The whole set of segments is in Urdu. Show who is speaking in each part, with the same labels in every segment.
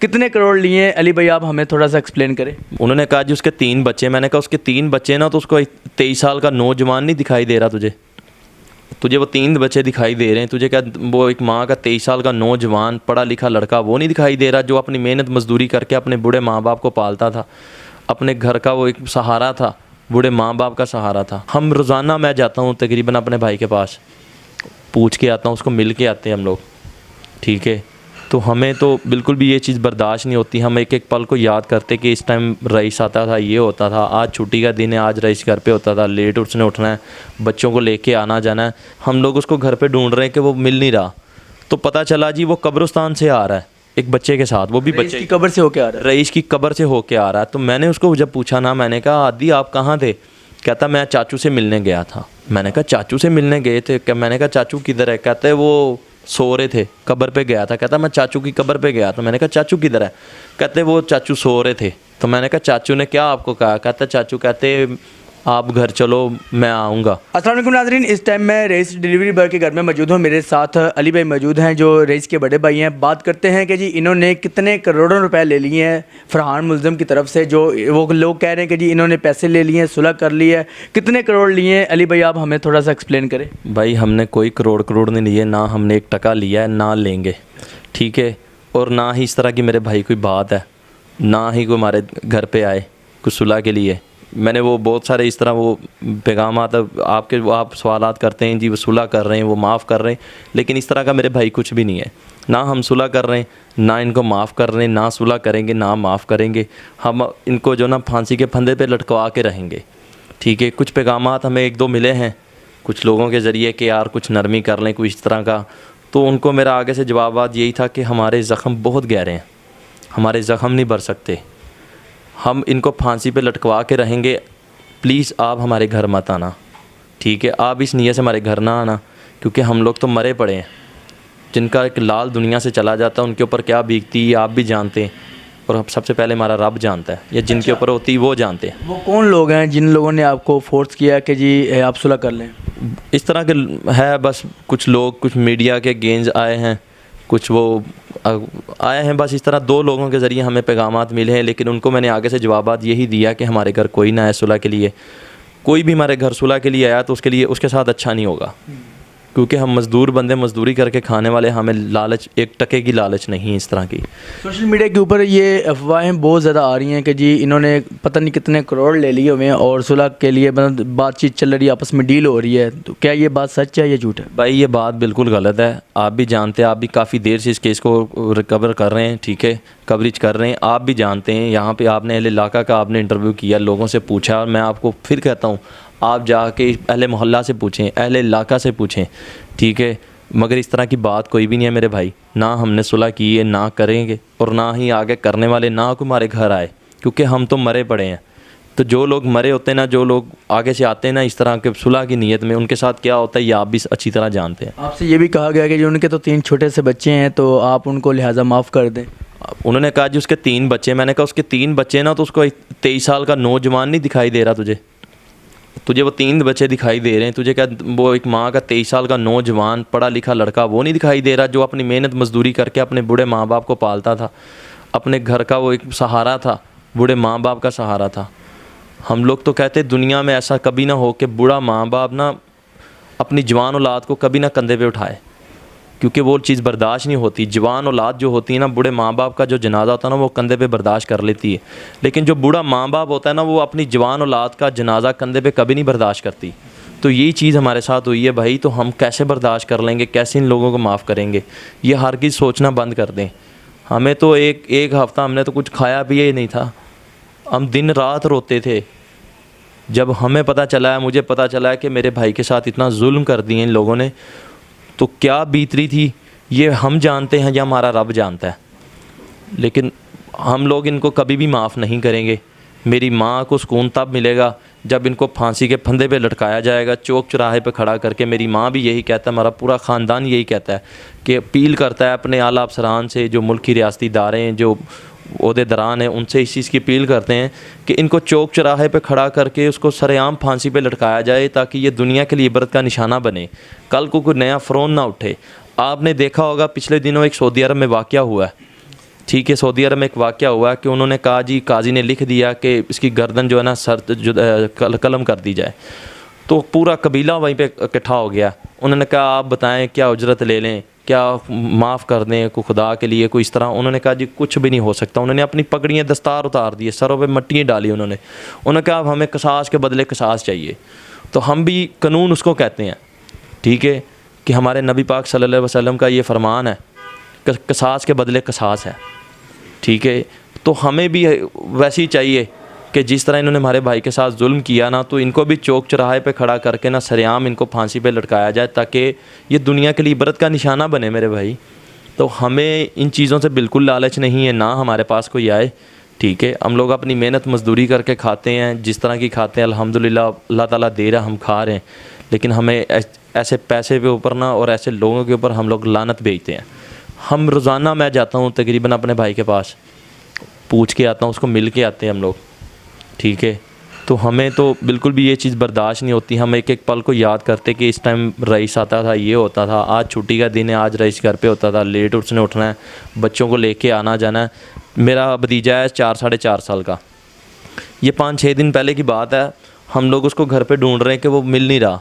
Speaker 1: کتنے کروڑ لیے ہیں علی بھائی، آپ ہمیں تھوڑا سا ایکسپلین کریں۔
Speaker 2: انہوں نے کہا جی اس کے 3 بچے، میں نے کہا اس کے 3 بچے نا تو اس کو 23 سال کا نوجوان نہیں دکھائی دے رہا تجھے وہ 3 بچے دکھائی دے رہے ہیں تجھے، کیا وہ ایک ماں کا 23 سال کا نوجوان پڑھا لکھا لڑکا وہ نہیں دکھائی دے رہا جو اپنی محنت مزدوری کر کے اپنے بوڑھے ماں باپ کو پالتا تھا، اپنے گھر کا وہ ایک سہارا تھا، بوڑھے ماں باپ کا سہارا تھا۔ ہم روزانہ میں جاتا ہوں تقریباً اپنے بھائی کے پاس، پوچھ کے آتا ہوں، اس کو مل کے آتے ہیں ہم لوگ، ٹھیک ہے۔ تو ہمیں تو بالکل بھی یہ چیز برداشت نہیں ہوتی، ہم ایک ایک پل کو یاد کرتے کہ اس ٹائم رئیس آتا تھا، یہ ہوتا تھا، آج چھٹی کا دن ہے، آج رئیس گھر پہ ہوتا تھا، لیٹ اس نے اٹھنا ہے، بچوں کو لے کے آنا جانا ہے، ہم لوگ اس کو گھر پہ ڈھونڈ رہے ہیں کہ وہ مل نہیں رہا۔ تو پتہ چلا جی وہ قبرستان سے آ رہا ہے ایک بچے کے ساتھ، وہ بھی
Speaker 1: رئیس
Speaker 2: بچے
Speaker 1: کی قبر سے ہو کے آ رہا ہے۔
Speaker 2: رئیس کی قبر سے ہو کے آ رہا ہے۔ تو میں نے اس کو جب پوچھا نا، میں نے کہا عادی آپ کہاں تھے؟ کہتا میں چاچو سے ملنے گیا تھا۔ میں نے کہا چاچو سے ملنے گئے تھے؟ میں نے کہا چاچو کدھر ہے؟ کہتے وہ سو رہے تھے، قبر پہ گیا تھا۔ کہتا میں چاچو کی قبر پہ گیا تھا۔ میں نے کہا چاچو کدھر ہے؟ کہتے وہ چاچو سو رہے تھے۔ تو میں نے کہا چاچو نے کیا آپ کو کہا؟ کہتا چاچو کہتے آپ گھر چلو میں آؤں گا۔
Speaker 1: السلام علیکم ناظرین، اس ٹائم میں رئیس ڈیلیوری بوائے کے گھر میں موجود ہوں، میرے ساتھ علی بھائی موجود ہیں جو رئیس کے بڑے بھائی ہیں۔ بات کرتے ہیں کہ جی انہوں نے کتنے کروڑوں روپے لے لیے ہیں فرحان ملزم کی طرف سے، جو وہ لوگ کہہ رہے ہیں کہ جی انہوں نے پیسے لے لیے ہیں، صلح کر لی ہے، کتنے کروڑ لیے ہیں؟ علی بھائی آپ ہمیں تھوڑا سا ایکسپلین کریں۔
Speaker 2: بھائی ہم نے کوئی کروڑ نہیں لیے، نہ ہم نے 1 ٹکا لیا ہے، نہ لیں گے، ٹھیک ہے۔ اور نہ ہی اس طرح کی میرے بھائی کوئی بات ہے، نہ ہی کوئی ہمارے گھر پہ آئے کچھ صلح کے لیے۔ میں نے وہ بہت سارے اس طرح وہ پیغامات آپ سوالات کرتے ہیں جی وہ صلح کر رہے ہیں، وہ معاف کر رہے ہیں، لیکن اس طرح کا میرے بھائی کچھ بھی نہیں ہے۔ نہ ہم صلح کر رہے ہیں، نہ ان کو معاف کر رہے ہیں، نہ صلح کریں گے، نہ معاف کریں گے۔ ہم ان کو جو نا پھانسی کے پھندے پہ لٹکوا کے رہیں گے، ٹھیک ہے۔ کچھ پیغامات ہمیں 1-2 ملے ہیں کچھ لوگوں کے ذریعے کہ یار کچھ نرمی کر لیں، کوئی اس طرح کا۔ تو ان کو میرا آگے سے جوابات یہی تھا کہ ہمارے زخم بہت گہرے ہیں، ہمارے زخم نہیں بھر سکتے، ہم ان کو پھانسی پہ لٹکوا کے رہیں گے، پلیز آپ ہمارے گھر مت آنا، ٹھیک ہے۔ آپ اس نیت سے ہمارے گھر نہ آنا، کیونکہ ہم لوگ تو مرے پڑے ہیں۔ جن کا ایک لال دنیا سے چلا جاتا ہے ان کے اوپر کیا بیتتی ہے آپ بھی جانتے ہیں، اور سب سے پہلے ہمارا رب جانتا ہے، یا جن کے اوپر ہوتی ہے وہ جانتے ہیں۔
Speaker 1: وہ کون لوگ ہیں جن لوگوں نے آپ کو فورس کیا کہ جی آپ صلح کر لیں؟
Speaker 2: اس طرح کے ہے بس کچھ لوگ، کچھ میڈیا کے گینز آئے ہیں، کچھ وہ آئے ہیں، بس اس طرح 2 لوگوں کے ذریعے ہمیں پیغامات ملے ہیں، لیکن ان کو میں نے آگے سے جوابات یہی دیا کہ ہمارے گھر کوئی نہ آئے صلح کے لیے۔ کوئی بھی ہمارے گھر صلح کے لیے آیا تو اس کے ساتھ اچھا نہیں ہوگا، کیونکہ ہم مزدور بندے، مزدوری کر کے کھانے والے، ہمیں لالچ 1 ٹکے کی لالچ نہیں اس طرح کی۔
Speaker 1: سوشل میڈیا کے اوپر یہ افواہیں بہت زیادہ آ رہی ہیں کہ جی انہوں نے پتہ نہیں کتنے کروڑ لے لیے ہوئے ہیں اور صلح کے لیے بات چیت چل رہی ہے، آپس میں ڈیل ہو رہی ہے، تو کیا یہ بات سچ ہے یا جھوٹ ہے؟
Speaker 2: بھائی یہ بات بالکل غلط ہے، آپ بھی جانتے ہیں، آپ بھی کافی دیر سے اس کیس کو ریکور کر رہے ہیں، ٹھیک ہے، کوریج کر رہے ہیں، آپ بھی جانتے ہیں۔ یہاں پہ آپ نے اہل علاقہ کا آپ نے انٹرویو کیا، لوگوں سے پوچھا، اور میں آپ کو پھر کہتا ہوں آپ جا کے اہل محلہ سے پوچھیں، اہل علاقہ سے پوچھیں، ٹھیک ہے۔ مگر اس طرح کی بات کوئی بھی نہیں ہے میرے بھائی، نہ ہم نے صلح کی ہے، نہ کریں گے، اور نہ ہی آگے کرنے والے، نہ کوئی ہمارے گھر آئے، کیونکہ ہم تو مرے پڑے ہیں۔ تو جو لوگ مرے ہوتے ہیں نا، جو لوگ آگے سے آتے ہیں نا اس طرح کے صلح کی نیت میں، ان کے ساتھ کیا ہوتا ہے یہ آپ بھی اچھی طرح جانتے ہیں۔
Speaker 1: آپ سے یہ بھی کہا گیا کہ جو ان کے تو 3 چھوٹے سے بچے ہیں تو آپ ان کو لہٰذا معاف کر دیں۔
Speaker 2: انہوں نے کہا جی اس کے 3 بچے، میں نے کہا اس کے 3 بچے نا تو اس کو 23 سال کا نوجوان نہیں دکھائی دے رہا تجھے وہ 3 بچے دکھائی دے رہے ہیں تجھے، کیا وہ ایک ماں کا 23 سال کا نوجوان پڑھا لکھا لڑکا وہ نہیں دکھائی دے رہا جو اپنی محنت مزدوری کر کے اپنے بوڑھے ماں باپ کو پالتا تھا، اپنے گھر کا وہ ایک سہارا تھا، بوڑھے ماں باپ کا سہارا تھا۔ ہم لوگ تو کہتے دنیا میں ایسا کبھی نہ ہو کہ بوڑھا ماں باپ نہ اپنی جوان اولاد کو کبھی نہ کندھے پہ اٹھائے، کیونکہ وہ چیز برداشت نہیں ہوتی۔ جوان اولاد جو ہوتی ہے نا، بوڑھے ماں باپ کا جو جنازہ ہوتا ہے نا وہ کندھے پہ برداشت کر لیتی ہے، لیکن جو بوڑھا ماں باپ ہوتا ہے نا وہ اپنی جوان اولاد کا جنازہ کندھے پہ کبھی نہیں برداشت کرتی۔ تو یہی چیز ہمارے ساتھ ہوئی ہے بھائی، تو ہم کیسے برداشت کر لیں گے، کیسے ان لوگوں کو معاف کریں گے؟ یہ ہرگز سوچنا بند کر دیں۔ ہمیں تو ایک ہفتہ ہم نے تو کچھ کھایا پیا ہی نہیں تھا، ہم دن رات روتے تھے۔ جب ہمیں پتہ چلا ہے، مجھے پتہ چلا ہے کہ میرے بھائی کے ساتھ اتنا ظلم کر دیے ان لوگوں نے، تو کیا بیت رہی تھی یہ ہم جانتے ہیں یا ہمارا رب جانتا ہے، لیکن ہم لوگ ان کو کبھی بھی معاف نہیں کریں گے۔ میری ماں کو سکون تب ملے گا جب ان کو پھانسی کے پھندے پہ لٹکایا جائے گا، چوک چوراہے پہ کھڑا کر کے۔ میری ماں بھی یہی کہتا ہے، ہمارا پورا خاندان یہی کہتا ہے کہ اپیل کرتا ہے اپنے اعلیٰ افسران سے، جو ملکی ریاستی ادارے ہیں، جو عہدے دران ہیں، ان سے اس چیز کی اپیل کرتے ہیں کہ ان کو چوک چوراہے پہ کھڑا کر کے اس کو سر عام پھانسی پہ لٹکایا جائے، تاکہ یہ دنیا کے لیے عبرت کا نشانہ بنے، کل کو کوئی نیا فرعون نہ اٹھے۔ آپ نے دیکھا ہوگا پچھلے دنوں ایک سعودی عرب میں واقعہ ہوا ہے، ٹھیک ہے. سعودی عرب میں ایک واقعہ ہوا کہ انہوں نے کہا جی قاضی نے لکھ دیا کہ اس کی گردن جو ہے نا سر قلم کر دی جائے. تو پورا قبیلہ وہیں پہ اکٹھا ہو گیا. انہوں نے کہا آپ بتائیں کیا اجرت لے لیں, کیا معاف کر دیں کو خدا کے لیے, کوئی اس طرح. انہوں نے کہا جی کچھ بھی نہیں ہو سکتا. انہوں نے اپنی پگڑیاں دستار اتار دیے, سروں پہ مٹیاں ڈالی. انہوں نے کہا اب ہمیں قصاص کے بدلے قصاص چاہیے. تو ہم بھی قانون اس کو کہتے ہیں, ٹھیک ہے, کہ ہمارے نبی پاک صلی اللہ علیہ وسلم کا یہ فرمان ہے کہ قصاص کے بدلے قصاص ہے, ٹھیک ہے. تو ہمیں بھی ویسے ہی چاہیے کہ جس طرح انہوں نے ہمارے بھائی کے ساتھ ظلم کیا نا, تو ان کو بھی چوک چوراہے پہ کھڑا کر کے نا سریعام ان کو پھانسی پہ لٹکایا جائے تاکہ یہ دنیا کے لیے عبرت کا نشانہ بنے میرے بھائی. تو ہمیں ان چیزوں سے بالکل لالچ نہیں ہے, نہ ہمارے پاس کوئی آئے, ٹھیک ہے. ہم لوگ اپنی محنت مزدوری کر کے کھاتے ہیں, جس طرح کی کھاتے ہیں الحمدللہ اللہ تعالیٰ دے رہا ہم کھا رہے ہیں. لیکن ہمیں ایسے پیسے کے اوپر نا اور ایسے لوگوں کے اوپر ہم لوگ لعنت بھیجتے ہیں. ہم روزانہ میں جاتا ہوں تقریباً اپنے بھائی کے پاس, پوچھ کے آتا ہوں, اس کو مل کے آتے ہیں ہم لوگ, ٹھیک ہے. تو ہمیں تو بالکل بھی یہ چیز برداشت نہیں ہوتی. ہم ایک ایک پل کو یاد کرتے کہ اس ٹائم رئیس آتا تھا, یہ ہوتا تھا, آج چھٹی کا دن ہے, آج رئیس گھر پہ ہوتا تھا, لیٹ اس نے اٹھنا ہے, بچوں کو لے کے آنا جانا ہے. میرا بھتیجا ہے 4-4.5 سال کا, یہ 5-6 دن پہلے کی بات ہے, ہم لوگ اس کو گھر پہ ڈھونڈ رہے ہیں کہ وہ مل نہیں رہا.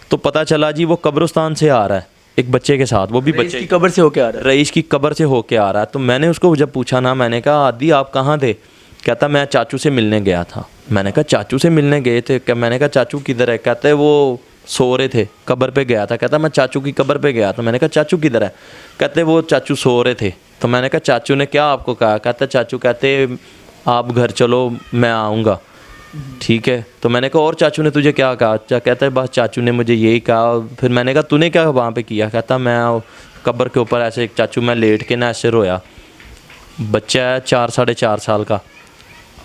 Speaker 2: تو پتہ چلا جی وہ قبرستان سے آ رہا ہے ایک بچے کے ساتھ, وہ بھی بچے
Speaker 1: کی قبر سے ہو کے آ رہا ہے,
Speaker 2: رئیس کی قبر سے ہو کے آ رہا ہے. تو میں نے اس کو جب پوچھا نا, میں نے کہا عادی آپ کہاں تھے؟ کہتا میں چاچو سے ملنے گیا تھا. میں نے کہا چاچو سے ملنے گئے تھے؟ میں نے کہا چاچو کدھر ہے؟ کہتا ہے وہ سو رہے تھے, قبر پہ گیا تھا. کہتا میں چاچو کی قبر پہ گیا تھا. میں نے کہا چاچو کدھر ہے؟ کہتے وہ چاچو سو رہے تھے. تو میں نے کہا چاچو نے کیا آپ کو کہا؟ کہتا چاچو کہتے آپ گھر چلو میں آؤں گا, ٹھیک ہے. تو میں نے کہا اور چاچو نے تجھے کیا کہا؟ کہتا ہے بس چاچو نے مجھے یہی کہا. پھر میں نے کہا تو نے کیا وہاں پہ کیا؟ کہتا میں قبر کے اوپر ایسے چاچو میں لیٹ کے نا ایسے رویا. بچہ ہے 4-4.5 سال کا,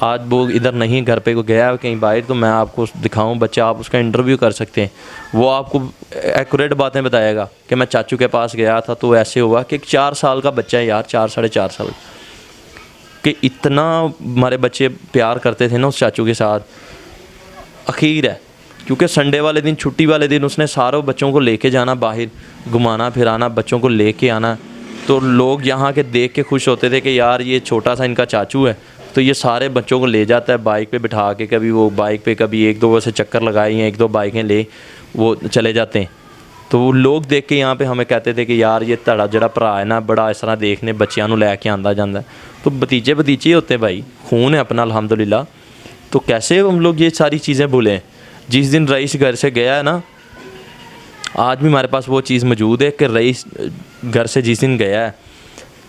Speaker 2: آج وہ ادھر نہیں, گھر پہ گیا کہیں باہر. تو میں آپ کو دکھاؤں بچہ, آپ اس کا انٹرویو کر سکتے ہیں, وہ آپ کو ایکوریٹ باتیں بتائے گا کہ میں چاچو کے پاس گیا تھا تو ایسے ہوا. کہ 4 سال کا بچہ ہے یار, 4-4.5 سال, کہ اتنا ہمارے بچے پیار کرتے تھے نا اس چاچو کے ساتھ. اخیر ہے کیونکہ سنڈے والے دن, چھٹی والے دن اس نے ساروں بچوں کو لے کے جانا باہر, گھمانا پھرانا, بچوں کو لے کے آنا. تو لوگ یہاں کے دیکھ کے خوش ہوتے تھے کہ یار یہ چھوٹا سا ان کا چاچو ہے, تو یہ سارے بچوں کو لے جاتا ہے بائک پہ بٹھا کے, کبھی وہ بائک پہ, کبھی 1-2 ویسے چکر لگائے ہیں, 1-2 بائکیں لے وہ چلے جاتے ہیں. تو وہ لوگ دیکھ کے یہاں پہ ہمیں کہتے تھے کہ یار یہ تڑا جڑا بھرا ہے نا بڑا اس طرح دیکھنے بچیاں نو لے کے آندا جاندہ ہے. تو بھتیجے ہی ہوتے ہیں بھائی, خون ہے اپنا الحمدللہ. تو کیسے ہم لوگ یہ ساری چیزیں بھولیں؟ جس دن رئیس گھر سے گیا ہے نا, آج بھی ہمارے پاس وہ چیز موجود ہے کہ رئیس گھر سے جس دن گیا ہے,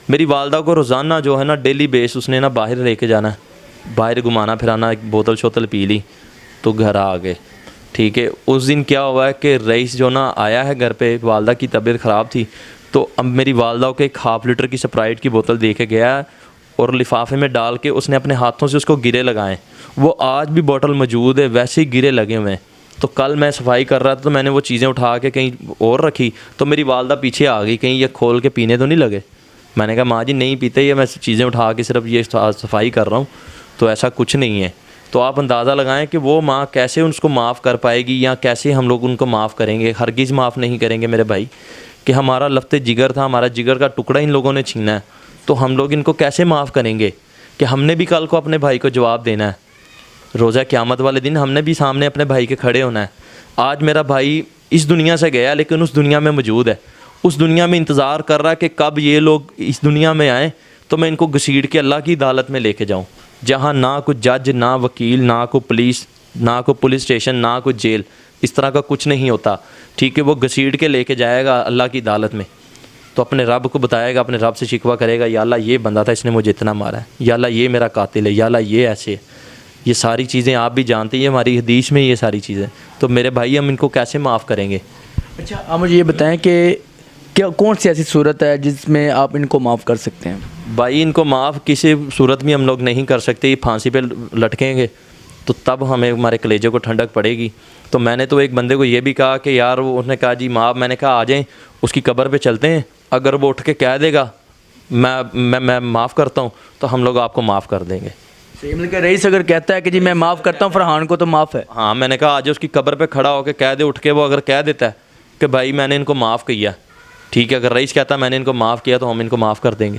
Speaker 2: میری والدہ کو روزانہ جو ہے نا ڈیلی بیس اس نے نا باہر لے کے جانا ہے, باہر گھمانا پھرانا, ایک بوتل شوتل پی لی تو گھر آ گئے, ٹھیک ہے. اس دن کیا ہوا ہے کہ رئیس جو نا آیا ہے گھر پہ, والدہ کی طبیعت خراب تھی, تو اب میری والدہ کو ایک 1/2 لیٹر کی سپرائٹ کی بوتل دے کے گیا ہے اور لفافے میں ڈال کے اس نے اپنے ہاتھوں سے اس کو گرے لگائے. وہ آج بھی بوتل موجود ہے, ویسے ہی گرے لگے ہوئے ہیں. تو کل میں صفائی کر رہا تھا تو میں نے وہ چیزیں اٹھا کے کہیں اور رکھی, تو میری والدہ پیچھے آ گئی, کہیں یہ کھول کے پینے تو نہیں لگے. میں نے کہا ماں جی نہیں پیتے, یہ میں چیزیں اٹھا کے صرف یہ صفائی کر رہا ہوں, تو ایسا کچھ نہیں ہے. تو آپ اندازہ لگائیں کہ وہ ماں کیسے اس کو معاف کر پائے گی, یا کیسے ہم لوگ ان کو معاف کریں گے. ہرگز معاف نہیں کریں گے میرے بھائی, کہ ہمارا لفتے جگر تھا, ہمارا جگر کا ٹکڑا ان لوگوں نے چھینا ہے, تو ہم لوگ ان کو کیسے معاف کریں گے؟ کہ ہم نے بھی کل کو اپنے بھائی کو جواب دینا ہے, روزہ قیامت والے دن ہم نے بھی سامنے اپنے بھائی کے کھڑے ہونا ہے. آج میرا بھائی اس دنیا سے گیا لیکن اس دنیا میں موجود ہے, اس دنیا میں انتظار کر رہا ہے کہ کب یہ لوگ اس دنیا میں آئیں تو میں ان کو گھسیٹ کے اللہ کی عدالت میں لے کے جاؤں, جہاں نہ کوئی جج, نہ وکیل, نہ کوئی پولیس, نہ کوئی پولیس اسٹیشن, نہ کوئی جیل, اس طرح کا کچھ نہیں ہوتا, ٹھیک ہے. وہ گھسیٹ کے لے کے جائے گا اللہ کی عدالت میں, تو اپنے رب کو بتائے گا, اپنے رب سے شکوہ کرے گا, یا اللہ یہ بندہ تھا اس نے مجھے اتنا مارا ہے, یا اللہ یہ میرا قاتل ہے, یا اللہ یہ ایسے ہے. یہ ساری چیزیں آپ بھی جانتے ہیں, ہماری حدیث میں یہ ساری چیزیں. تو میرے بھائی ہم ان کو کیسے معاف کریں گے؟
Speaker 1: اچھا آپ مجھے یہ بتائیں کہ کیا کون سی ایسی صورت ہے جس میں آپ ان کو معاف کر سکتے ہیں؟
Speaker 2: بھائی ان کو معاف کسی صورت میں ہم لوگ نہیں کر سکتے. یہ پھانسی پہ لٹکیں گے تو تب ہمیں ہمارے کلیجے کو ٹھنڈک پڑے گی. تو میں نے تو ایک بندے کو یہ بھی کہا کہ یار, وہ اس نے کہا جی معاف, میں نے کہا آ جائیں اس کی قبر پہ چلتے ہیں, اگر وہ اٹھ کے کہہ دے گا میں معاف کرتا ہوں تو ہم لوگ آپ کو معاف کر دیں گے.
Speaker 1: مطلب کہ رئیس اگر کہتا ہے کہ جی میں معاف کرتا ہوں فرحان کو, تو معاف ہے.
Speaker 2: ہاں میں نے کہا آج اس کی قبر پہ کھڑا ہو کے کہہ دے, اٹھ کے وہ اگر کہہ دیتا ہے کہ بھائی میں نے ان کو معاف کیا, ٹھیک ہے, اگر رئیس کہتا ہے میں نے ان کو معاف کیا, تو ہم ان کو معاف کر دیں گے.